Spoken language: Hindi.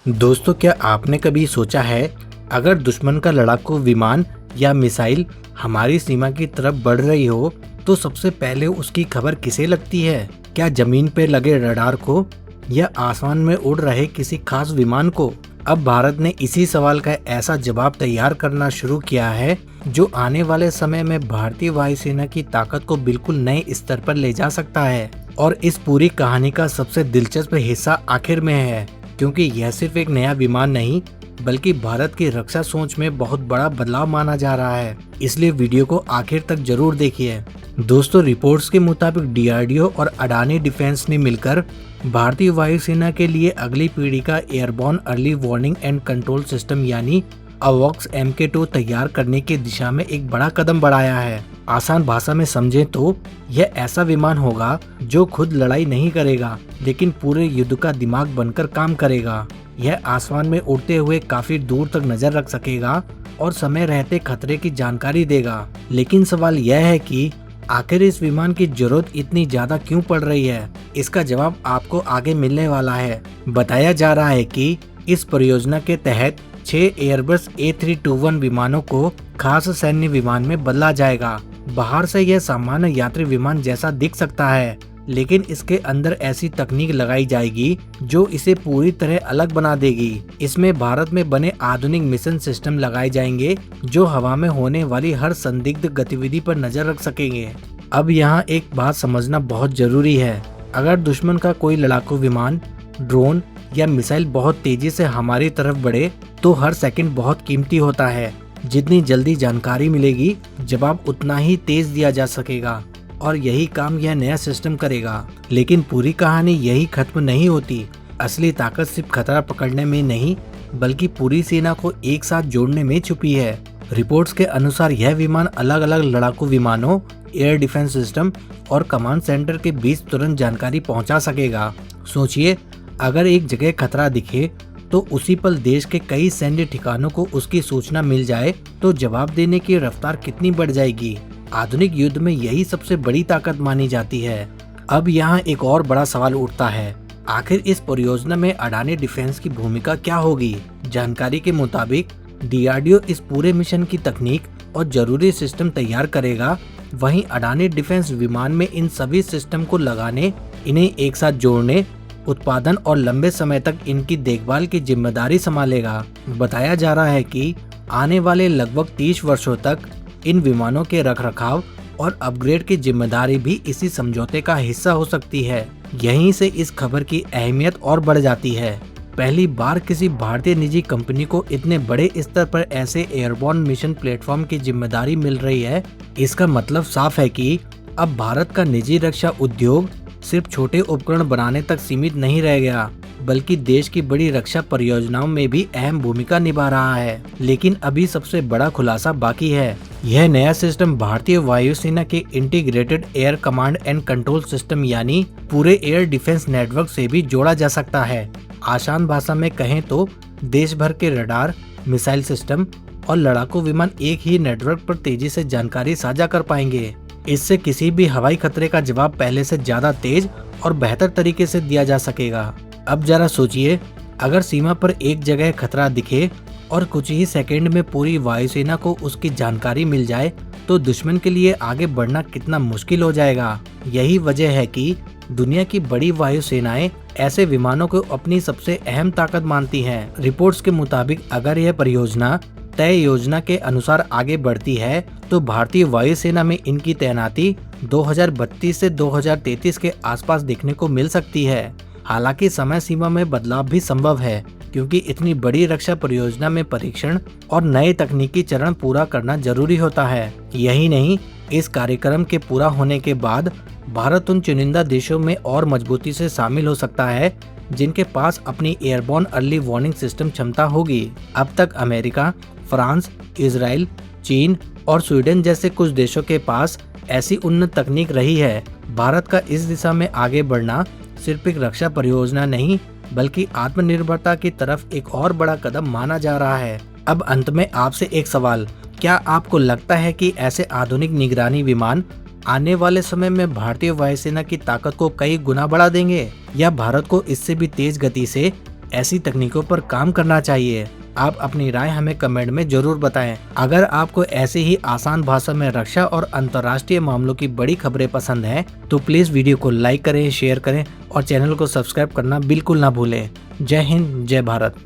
दोस्तों, क्या आपने कभी सोचा है, अगर दुश्मन का लड़ाकू विमान या मिसाइल हमारी सीमा की तरफ बढ़ रही हो तो सबसे पहले उसकी खबर किसे लगती है? क्या जमीन पर लगे रडार को या आसमान में उड़ रहे किसी खास विमान को? अब भारत ने इसी सवाल का ऐसा जवाब तैयार करना शुरू किया है जो आने वाले समय में भारतीय वायुसेना की ताकत को बिल्कुल नए स्तर पर ले जा सकता है। और इस पूरी कहानी का सबसे दिलचस्प हिस्सा आखिर में है, क्योंकि यह सिर्फ एक नया विमान नहीं बल्कि भारत की रक्षा सोच में बहुत बड़ा बदलाव माना जा रहा है। इसलिए वीडियो को आखिर तक जरूर देखिए। दोस्तों, रिपोर्ट्स के मुताबिक डीआरडीओ और अडानी डिफेंस ने मिलकर भारतीय वायुसेना के लिए अगली पीढ़ी का airborne early warning and control system यानी अवॉक्स MK2 तैयार करने की दिशा में एक बड़ा कदम बढ़ाया है। आसान भाषा में समझें तो यह ऐसा विमान होगा जो खुद लड़ाई नहीं करेगा, लेकिन पूरे युद्ध का दिमाग बनकर काम करेगा। यह आसमान में उड़ते हुए काफी दूर तक नजर रख सकेगा और समय रहते खतरे की जानकारी देगा। लेकिन सवाल यह है कि आखिर इस विमान की जरूरत इतनी ज्यादा क्यों पड़ रही है? इसका जवाब आपको आगे मिलने वाला है। बताया जा रहा है कि इस परियोजना के तहत 6 एयरबस A321 विमानों को खास सैन्य विमान में बदला जाएगा। बाहर से यह सामान्य यात्री विमान जैसा दिख सकता है, लेकिन इसके अंदर ऐसी तकनीक लगाई जाएगी जो इसे पूरी तरह अलग बना देगी। इसमें भारत में बने आधुनिक मिशन सिस्टम लगाए जाएंगे जो हवा में होने वाली हर संदिग्ध गतिविधि पर नजर रख सकेंगे। अब यहाँ एक बात समझना बहुत जरूरी है। अगर दुश्मन का कोई लड़ाकू विमान, ड्रोन या मिसाइल बहुत तेजी से हमारी तरफ बढ़े तो हर सेकंड बहुत कीमती होता है। जितनी जल्दी जानकारी मिलेगी, जवाब उतना ही तेज दिया जा सकेगा और यही काम यह नया सिस्टम करेगा। लेकिन पूरी कहानी यही खत्म नहीं होती। असली ताकत सिर्फ खतरा पकड़ने में नहीं बल्कि पूरी सेना को एक साथ जोड़ने में छुपी है। रिपोर्ट्स के अनुसार यह विमान अलग अलग लड़ाकू विमानों, एयर डिफेंस सिस्टम और कमांड सेंटर के बीच तुरंत जानकारी पहुंचा सकेगा। सोचिए, अगर एक जगह खतरा दिखे तो उसी पल देश के कई सैन्य ठिकानों को उसकी सूचना मिल जाए तो जवाब देने की रफ्तार कितनी बढ़ जाएगी। आधुनिक युद्ध में यही सबसे बड़ी ताकत मानी जाती है। अब यहाँ एक और बड़ा सवाल उठता है, आखिर इस परियोजना में अडानी डिफेंस की भूमिका क्या होगी? जानकारी के मुताबिक डीआरडीओ इस पूरे मिशन की तकनीक और जरूरी सिस्टम तैयार करेगा, वहीं अडानी डिफेंस विमान में इन सभी सिस्टम को लगाने, इन्हें एक साथ जोड़ने, उत्पादन और लंबे समय तक इनकी देखभाल की जिम्मेदारी संभालेगा। बताया जा रहा है कि आने वाले लगभग 30 वर्षों तक इन विमानों के रखरखाव और अपग्रेड की जिम्मेदारी भी इसी समझौते का हिस्सा हो सकती है। यहीं से इस खबर की अहमियत और बढ़ जाती है। पहली बार किसी भारतीय निजी कंपनी को इतने बड़े स्तर पर ऐसे एयरबॉर्न मिशन प्लेटफॉर्म की जिम्मेदारी मिल रही है। इसका मतलब साफ है कि अब भारत का निजी रक्षा उद्योग सिर्फ छोटे उपकरण बनाने तक सीमित नहीं रह गया, बल्कि देश की बड़ी रक्षा परियोजनाओं में भी अहम भूमिका निभा रहा है। लेकिन अभी सबसे बड़ा खुलासा बाकी है। यह नया सिस्टम भारतीय वायुसेना के integrated air command and control system यानी पूरे एयर डिफेंस नेटवर्क से भी जोड़ा जा सकता है। आसान भाषा में कहें तो देश भर के रडार, मिसाइल सिस्टम और लड़ाकू विमान एक ही नेटवर्क पर तेजी से जानकारी साझा कर पाएंगे। इससे किसी भी हवाई खतरे का जवाब पहले से ज्यादा तेज और बेहतर तरीके से दिया जा सकेगा। अब जरा सोचिए, अगर सीमा पर एक जगह खतरा दिखे और कुछ ही सेकंड में पूरी वायुसेना को उसकी जानकारी मिल जाए तो दुश्मन के लिए आगे बढ़ना कितना मुश्किल हो जाएगा। यही वजह है कि दुनिया की बड़ी वायुसेनाएं ऐसे विमानों को अपनी सबसे अहम ताकत मानती हैं। रिपोर्ट्स के मुताबिक अगर यह परियोजना तय योजना के अनुसार आगे बढ़ती है तो भारतीय वायुसेना में इनकी तैनाती 2032 से 2033 के आसपास देखने को मिल सकती है। हालांकि समय सीमा में बदलाव भी संभव है, क्योंकि इतनी बड़ी रक्षा परियोजना में परीक्षण और नए तकनीकी चरण पूरा करना जरूरी होता है। यही नहीं, इस कार्यक्रम के पूरा होने के बाद भारत उन चुनिंदा देशों में और मजबूती से शामिल हो सकता है जिनके पास अपनी एयरबॉर्न अर्ली वार्निंग सिस्टम क्षमता होगी। अब तक अमेरिका, फ्रांस, इजराइल, चीन और स्वीडन जैसे कुछ देशों के पास ऐसी उन्नत तकनीक रही है। भारत का इस दिशा में आगे बढ़ना सिर्फ एक रक्षा परियोजना नहीं बल्कि आत्मनिर्भरता की तरफ एक और बड़ा कदम माना जा रहा है। अब अंत में आपसे एक सवाल, क्या आपको लगता है कि ऐसे आधुनिक निगरानी विमान आने वाले समय में भारतीय वायुसेना की ताकत को कई गुना बढ़ा देंगे या भारत को इससे भी तेज गति से ऐसी तकनीकों पर काम करना चाहिए। आप अपनी राय हमें कमेंट में जरूर बताएं। अगर आपको ऐसे ही आसान भाषा में रक्षा और अंतर्राष्ट्रीय मामलों की बड़ी खबरें पसंद हैं, तो प्लीज वीडियो को लाइक करें, शेयर करें और चैनल को सब्सक्राइब करना बिल्कुल ना भूलें। जय हिंद, जय भारत।